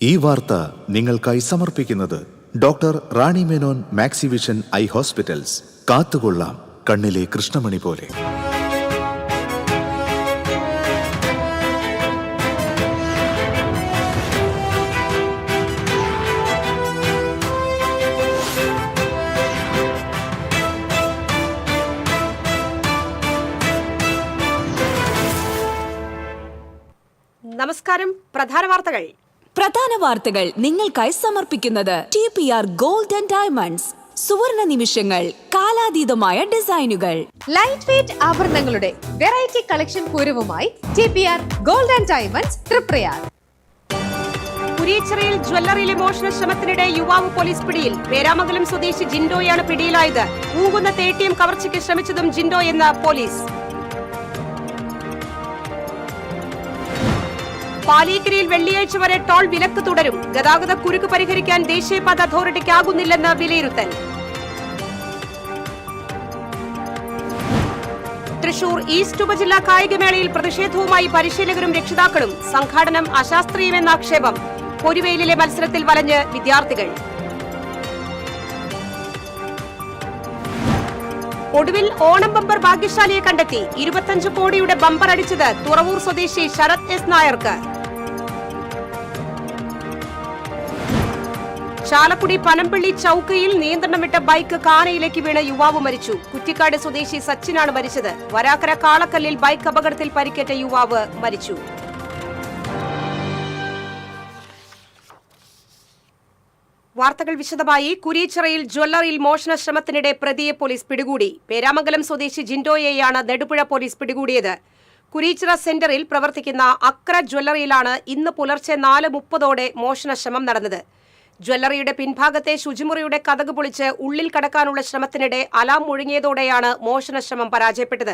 ഈ വാർത്ത നിങ്ങൾക്കായി സമർപ്പിക്കുന്നത് doctor Rani Menon Maxivision I hospitals. കാത്തുകൊള്ളാം കണ്ണിലെ കൃഷ്ണമണി പോലെ. നമസ്കാരം. പ്രധാന വാർത്തകൾ നിങ്ങൾക്കായി സമർപ്പിക്കുന്നത് TPR ഗോൾഡ് ആൻഡ് ഡയമണ്ട്സ്. സുവർണ നിമിഷങ്ങൾ, കാലാതീതമായ ഡിസൈനുകൾ. ലൈറ്റ് വെയ്റ്റ് ആഭരണങ്ങളുടെ വെറൈറ്റി കളക്ഷൻ പൂരവുമായി TPR gold and diamonds Triprayar. കുരിയച്ചിറയിൽ ജ്വല്ലറിയിലെ മോഷണ ശ്രമത്തിനിടെ യുവാവ് പോലീസ് പിടിയിൽ. പേരാമംഗലം സ്വദേശി ജിൻഡോയാണ് പിടിയിലായത്. പൂങ്കുന്നത്ത് ATM കവർച്ചയ്ക്ക് ശ്രമിച്ചതും ജിൻഡോ എന്ന് പോലീസ്. പാലിയേക്കരയിൽ വെള്ളിയാഴ്ച വരെ ടോൾ വിലക്ക് തുടരും. ഗതാഗത കുരുക്ക് പരിഹരിക്കാൻ ദേശീയപാത അതോറിറ്റിക്കാകുന്നില്ലെന്ന് വിലയിരുത്തൽ. തൃശൂർ ഈസ്റ്റ് ഉപജില്ലാ കായികമേളയിൽ പ്രതിഷേധവുമായി പരിശീലകരും രക്ഷിതാക്കളും. സംഘാടനം അശാസ്ത്രീയമെന്ന ആക്ഷേപം. പൊരുവെയിലിലെ മത്സരത്തിൽ വലഞ്ഞ് വിദ്യാർത്ഥികൾ. ഒടുവിൽ ഓണം ബമ്പർ ഭാഗ്യശാലിയെ കണ്ടെത്തി. 25 കോടിയുടെ ബമ്പർ അടിച്ചത് തുറവൂർ സ്വദേശി ശരത് S നായർക്ക്. ചാലക്കുടി പനമ്പള്ളി ചൌക്കയിൽ നിയന്ത്രണം വിട്ട ബൈക്ക് കാനയിലേക്ക് വീണ് യുവാവ് മരിച്ചു. കുറ്റിക്കാട് സ്വദേശി സച്ചിനാണ് മരിച്ചത്. വരാക്കര കാളക്കല്ലിൽ ബൈക്ക് അപകടത്തിൽ പരിക്കേറ്റ യുവാവ് മരിച്ചു. വാർത്തകൾ വിശദമായി. കുരിയച്ചിറയിൽ ജ്വല്ലറിയിൽ മോഷണ ശ്രമത്തിനിടെ പ്രതിയെ പോലീസ് പിടികൂടി. പേരാമംഗലം സ്വദേശി ജിൻഡോയെയാണ് നെടുപുഴ പോലീസ് പിടികൂടിയത്. കുരിയച്ചിറ സെന്ററിൽ പ്രവർത്തിക്കുന്ന അക്ര ജ്വല്ലറിയിലാണ് ഇന്ന് പുലർച്ചെ 4:30 മോഷണ ശ്രമം നടന്നത്. ജ്വല്ലറിയുടെ പിൻഭാഗത്തെ ശുചിമുറിയുടെ കതക് പൊളിച്ച് ഉള്ളിൽ കടക്കാനുള്ള ശ്രമത്തിനിടെ അലാം മുഴങ്ങിയതോടെയാണ് മോഷണ ശ്രമം പരാജയപ്പെട്ടത്.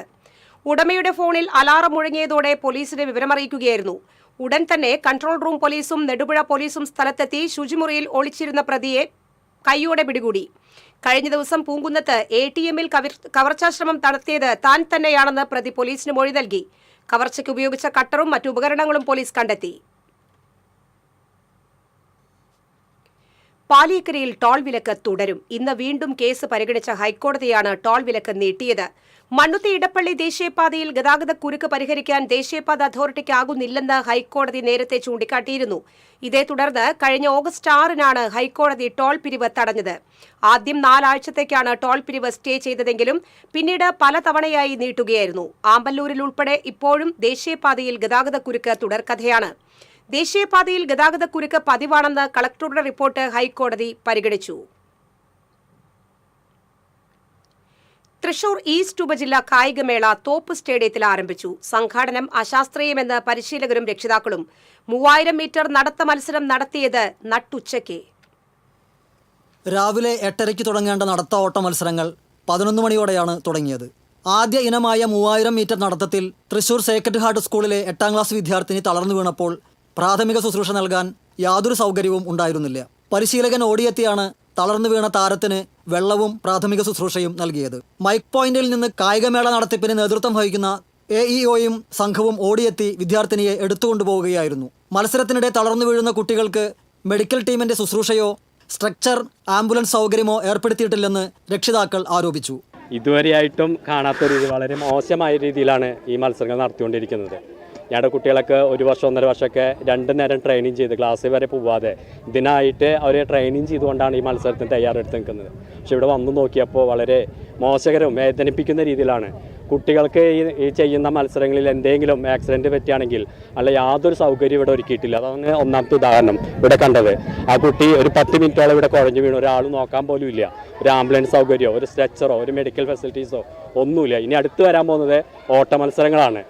ഉടമയുടെ ഫോണിൽ അലാറം മുഴങ്ങിയതോടെ പോലീസിനെ വിവരമറിയിക്കുകയായിരുന്നു. ഉടൻ തന്നെ കൺട്രോൾ റൂം പോലീസും നെടുപുഴ പോലീസും സ്ഥലത്തെത്തി ശുചിമുറിയിൽ ഒളിച്ചിരുന്ന പ്രതിയെ കൈയോടെ പിടികൂടി. കഴിഞ്ഞ ദിവസം പൂങ്കുന്നത്ത് ATM-ൽ കവർച്ചാശ്രമം നടത്തിയത് താൻ തന്നെയാണെന്ന് പ്രതി പോലീസിന് മൊഴി നൽകി. കവർച്ചയ്ക്ക് ഉപയോഗിച്ച കട്ടറും മറ്റു ഉപകരണങ്ങളും പോലീസ് കണ്ടെത്തി. പാലിയേക്കരയിൽ ടോൾ വിലക്ക് തുടരും. ഇന്ന് വീണ്ടും കേസ് പരിഗണിച്ച ഹൈക്കോടതിയാണ് ടോൾ വിലക്ക് നീട്ടിയത്. മണ്ണുത്തി ഇടപ്പള്ളി ദേശീയപാതയിൽ ഗതാഗത കുരുക്ക് പരിഹരിക്കാൻ ദേശീയപാത അതോറിറ്റിക്കാകുന്നില്ലെന്ന് ഹൈക്കോടതി നേരത്തെ ചൂണ്ടിക്കാട്ടിയിരുന്നു. ഇതേ തുടർന്ന് കഴിഞ്ഞ ഓഗസ്റ്റ് 6-നാണ് ഹൈക്കോടതി ടോൾ പിരിവ് തടഞ്ഞത്. ആദ്യം 4 ആഴ്ചത്തേക്കാണ് ടോൾ പിരിവ് സ്റ്റേ ചെയ്തതെങ്കിലും പിന്നീട് പലതവണയായി നീട്ടുകയായിരുന്നു. ആമ്പല്ലൂരിൽ ഉൾപ്പെടെ ഇപ്പോഴും ദേശീയപാതയിൽ ഗതാഗത കുരുക്ക് തുടർക്കഥയാണ്. ദേശീയപാതയിൽ ഗതാഗത കുരുക്ക് പതിവാണെന്ന് കളക്ടറുടെ റിപ്പോർട്ട് ഹൈക്കോടതി പരിഗണിച്ചു. തൃശൂർ ഈസ്റ്റ് ഉപജില്ലാ കായികമേള തോപ്പ് സ്റ്റേഡിയത്തിൽ ആരംഭിച്ചു. സംഘാടനം അശാസ്ത്രീയമെന്ന് പരിശീലകരും രക്ഷിതാക്കളും. 3000 മീറ്റർ നടത്ത മത്സരം നടത്തിയത് നട്ടുച്ചയ്ക്ക്. രാവിലെ 8:30 തുടങ്ങേണ്ട നടത്ത ഓട്ട മത്സരങ്ങൾ 11 മണിയോടെയാണ് തുടങ്ങിയത്. ആദ്യ ഇനമായ 3000 മീറ്റർ നടത്തത്തിൽ തൃശൂർ സേക്രഡ് ഹാർട്ട് സ്കൂളിലെ 8ാം ക്ലാസ് വിദ്യാർത്ഥിനി തളർന്നു വീണപ്പോൾ പ്രാഥമിക ശുശ്രൂഷ നൽകാൻ യാതൊരു സൗകര്യവും ഉണ്ടായിരുന്നില്ല. പരിശീലകൻ ഓടിയെത്തിയാണ് തളർന്നു വീണ താരത്തിന് വെള്ളവും പ്രാഥമിക ശുശ്രൂഷയും നൽകിയത്. മൈക്ക് പോയിന്റിൽ നിന്ന് കായികമേള നടത്തിപ്പിന് നേതൃത്വം വഹിക്കുന്ന AEOയും സംഘവും ഓടിയെത്തി വിദ്യാർത്ഥിനിയെ എടുത്തുകൊണ്ടുപോവുകയായിരുന്നു. മത്സരത്തിനിടെ തളർന്നു വീഴുന്ന കുട്ടികൾക്ക് മെഡിക്കൽ ടീമിന്റെ ശുശ്രൂഷയോ സ്ട്രക്ചർ ആംബുലൻസ് സൗകര്യമോ ഏർപ്പെടുത്തിയിട്ടില്ലെന്ന് രക്ഷിതാക്കൾ ആരോപിച്ചു. ഇതുവരെയായിട്ടും കാണാത്ത രീതി വളരെ മോശമായ രീതിയിലാണ് ഈ മത്സരങ്ങൾ നടത്തിക്കൊണ്ടിരിക്കുന്നത്. ഞങ്ങളുടെ കുട്ടികളൊക്കെ 1 വർഷം 1.5 വർഷമൊക്കെ 2 നേരം ട്രെയിനിങ് ചെയ്ത് ക്ലാസ്സിൽ വരെ പോവാതെ ഇതിനായിട്ട് അവരെ ട്രെയിനിങ് ചെയ്തുകൊണ്ടാണ് ഈ മത്സരത്തിന് തയ്യാറെടുത്ത് നിൽക്കുന്നത്. പക്ഷെ ഇവിടെ വന്നു നോക്കിയപ്പോൾ വളരെ മോശകരവും വേദനിപ്പിക്കുന്ന രീതിയിലാണ്. കുട്ടികൾക്ക് ഈ ചെയ്യുന്ന മത്സരങ്ങളിൽ എന്തെങ്കിലും ആക്സിഡൻറ്റ് പറ്റുകയാണെങ്കിൽ അല്ല യാതൊരു സൗകര്യം ഇവിടെ ഒരുക്കിയിട്ടില്ല. അതാണ് ഒന്നാമത്തെ ഉദാഹരണം ഇവിടെ കണ്ടത്. ആ കുട്ടി ഒരു 10 മിനിറ്റോളം ഇവിടെ കുഴഞ്ഞു വീണു. ഒരാൾ നോക്കാൻ പോലും ഇല്ല. ഒരു ആംബുലൻസ് സൗകര്യമോ ഒരു സ്ട്രെച്ചറോ ഒരു മെഡിക്കൽ ഫെസിലിറ്റീസോ ഒന്നുമില്ല. ഇനി അടുത്ത് വരാൻ പോകുന്നത് ഓട്ട മത്സരങ്ങളാണ്.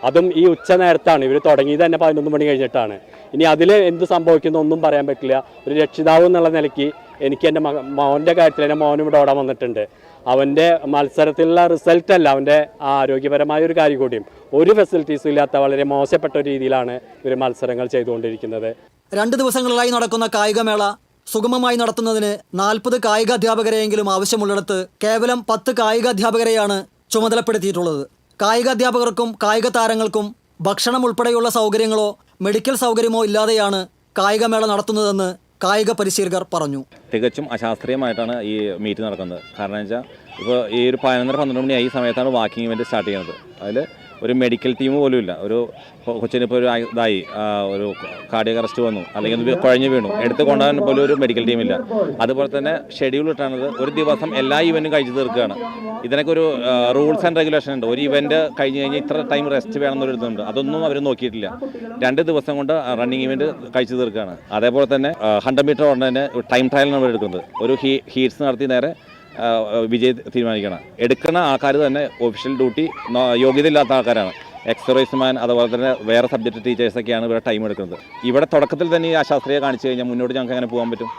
അതും ഈ ഉച്ച നേരത്താണ്. ഇവർ തുടങ്ങിയത് തന്നെ 11 മണി കഴിഞ്ഞിട്ടാണ്. ഇനി അതിൽ എന്ത് സംഭവിക്കുന്നു ഒന്നും പറയാൻ പറ്റില്ല. ഒരു രക്ഷിതാവ് എന്നുള്ള നിലയ്ക്ക് എനിക്ക് എൻ്റെ മോൻ്റെ കാര്യത്തിൽ എൻ്റെ മോനും ഇവിടെ ഓടാൻ വന്നിട്ടുണ്ട്. അവൻ്റെ മത്സരത്തിലുള്ള റിസൾട്ടല്ല, അവൻ്റെ ആരോഗ്യപരമായ ഒരു കാര്യം കൂടിയും ഒരു ഫെസിലിറ്റീസും ഇല്ലാത്ത വളരെ മോശപ്പെട്ട രീതിയിലാണ് ഇവർ മത്സരങ്ങൾ ചെയ്തുകൊണ്ടിരിക്കുന്നത്. 2 ദിവസങ്ങളിലായി നടക്കുന്ന കായികമേള സുഗമമായി നടത്തുന്നതിന് 40 കായിക അധ്യാപകരെയെങ്കിലും ആവശ്യമുള്ളിടത്ത് കേവലം 10 കായിക അധ്യാപകരെയാണ് ചുമതലപ്പെടുത്തിയിട്ടുള്ളത്. കായിക അധ്യാപകർക്കും കായിക താരങ്ങൾക്കും ഭക്ഷണം ഉൾപ്പെടെയുള്ള സൗകര്യങ്ങളോ മെഡിക്കൽ സൗകര്യമോ ഇല്ലാതെയാണ് കായികമേള നടത്തുന്നതെന്ന് കായിക പരിശീലകർ പറഞ്ഞു. തികച്ചും അശാസ്ത്രീയമായിട്ടാണ് ഈ മീറ്റ് നടക്കുന്നത്. കാരണം വെച്ചാൽ ഇപ്പോൾ ഈ ഒരു 11-12 മണിയായി ഈ സമയത്താണ് വാക്കിംഗ് ഇവൻറ്റ് സ്റ്റാർട്ട് ചെയ്യുന്നത്. അതിൽ ഒരു മെഡിക്കൽ ടീം പോലും ഇല്ല. ഒരു കൊച്ചിനിപ്പോൾ ഒരു ഇതായി ഒരു കാർഡിയക് അറസ്റ്റ് വന്നു, അല്ലെങ്കിൽ കുഴഞ്ഞു വീണു, എടുത്ത് കൊണ്ടുപോകാൻ പോലും ഒരു മെഡിക്കൽ ടീമില്ല. അതുപോലെ തന്നെ ഷെഡ്യൂൾ ഇട്ടാണത് ഒരു ദിവസം എല്ലാ ഇവൻറ്റും കഴിച്ചു തീർക്കുകയാണ്. ഇതിനൊക്കെ ഒരു റൂൾസ് ആൻഡ് റെഗുലേഷൻ ഉണ്ട്. ഒരു ഇവൻറ്റ് കഴിഞ്ഞ് കഴിഞ്ഞാൽ ഇത്ര ടൈം റെസ്റ്റ് വേണമെന്നൊരു ഇതുണ്ട്. അതൊന്നും അവർ നോക്കിയിട്ടില്ല. 2 ദിവസം കൊണ്ട് റണ്ണിങ് ഇവൻറ്റ് കഴിച്ചു തീർക്കുകയാണ്. അതേപോലെ തന്നെ 100 മീറ്റർ ഓടുന്നതിന് ടൈം ട്രയലാണ് അവർ എടുക്കുന്നത്. ഒരു ഹീറ്റ്സ് നടത്തി നേരെ വിജയ് തീരുമാനിക്കണം. എടുക്കുന്ന ആൾക്കാർ തന്നെ ഒഫീഷ്യൽ ഡ്യൂട്ടി യോഗ്യത ഇല്ലാത്ത ആൾക്കാരാണ്. എക്സർവൈസ്മാൻ അതുപോലെ തന്നെ വേറെ സബ്ജക്റ്റ് ടീച്ചേഴ്സൊക്കെയാണ് ഇവിടെ ടൈം എടുക്കുന്നത്. ഇവിടെ തുടക്കത്തിൽ തന്നെ ഈ അശാസ്ത്രീയ കാണിച്ചു കഴിഞ്ഞാൽ മുന്നോട്ട് ഞങ്ങൾക്ക് എങ്ങനെ പോകാൻ പറ്റും?